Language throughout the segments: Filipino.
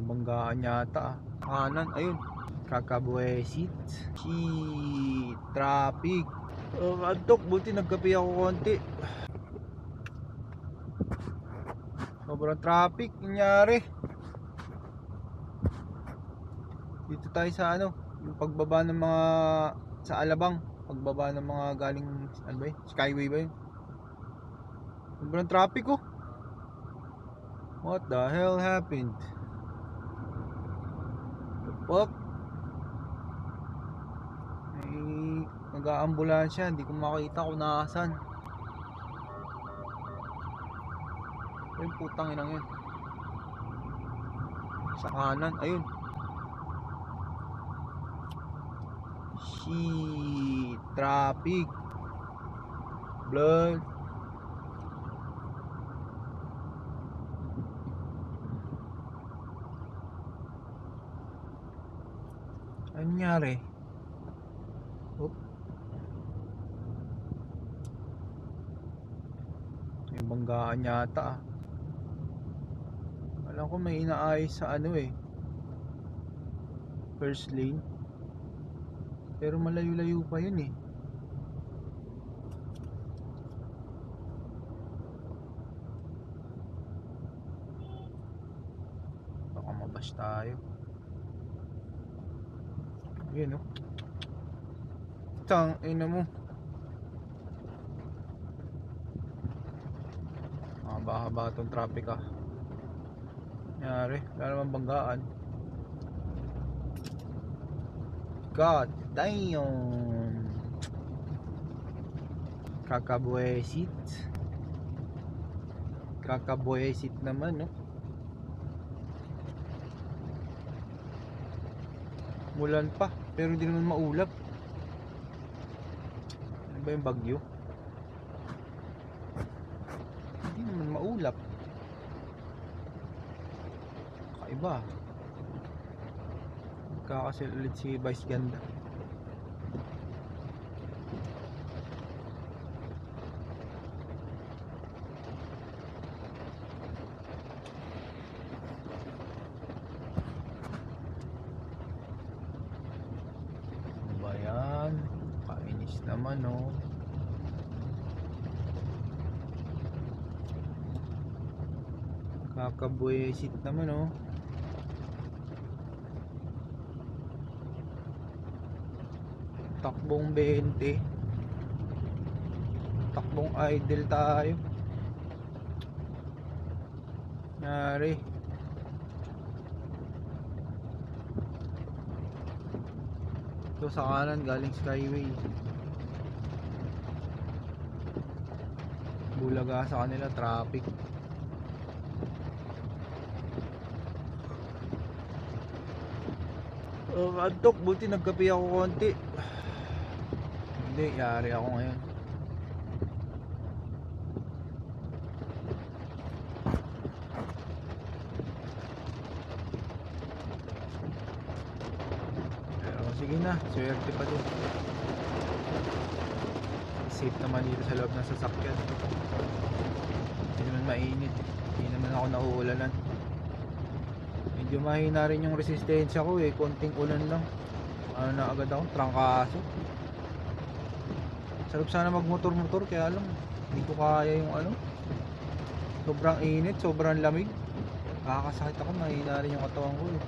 banggaan yata. Kanan, ayun. Kakabuesit. Shit, traffic. Antok, buti nagkape ako konti. Sobrang traffic, nangyari. Dito tayo sa ano, yung pagbaba ng mga sa Alabang, pagbaba ng mga galing ano ba yun? Skyway ba yun? Sobrang traffic oh. What the hell happened? The fuck? May nag-aambulansya, hindi ko makita kung naasan. Ayun, putang inang yun. Sa kanan, ayun. Shit, traffic. Blood. Ano nangyari? Oop. May banggaan yata ah. Alam ko may inaayos sa ano eh, first lane. Pero malayo-layo pa yun eh. Baka mabash tayo. Yun oh. Tang ina mo. Haba-haba tong traffic ah. Nangyari, wala naman banggaan. God damn. Kakabuesit. Kakabuesit naman no. Mulan pa, pero hindi naman maulap. Ano ba yung bagyo? Hindi naman maulap. Kakaiba. Magkakasil ulit si Vice Ganda. Ano ba yan? Kainis naman oh. Kakabuesit naman oh. Takbong 20. Takbong idle tayo. Nari. Ito sa kanan galing Skyway. Bulaga sa kanila, traffic. Antok, buti nagkape ako konti. Hindi, yari ako ngayon. Pero sige na, swerte pa din. Safe naman dito sa loob ng sasakyan. Hindi naman mainit. Hindi naman ako nauulanan. Medyo mahina rin yung resistensya ko eh. Konting ulan lang. Ano na agad ako, trangkaso. Sarap sana magmotor-motor, kaya lang hindi ko kaya yung ano. Sobrang init, sobrang lamig. Nakakasakit ako, mahina rin yung katawan ko eh.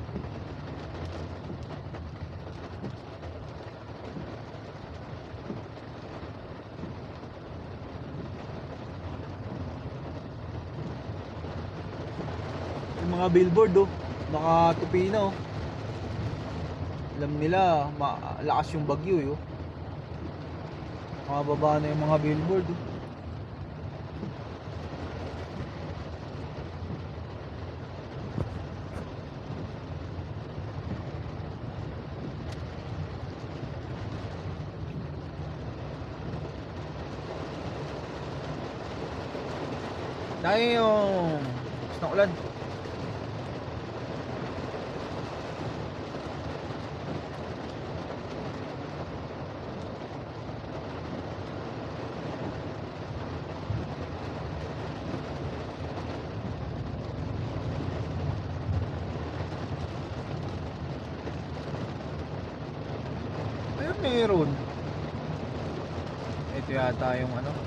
Yung mga billboard oh, nakatupi na oh. Alam nila, malakas yung bagyo eh oh. Nakababa na yung mga billboard oh. Dahil yung gusto ng ulan. Meron. Ito yata yung ano.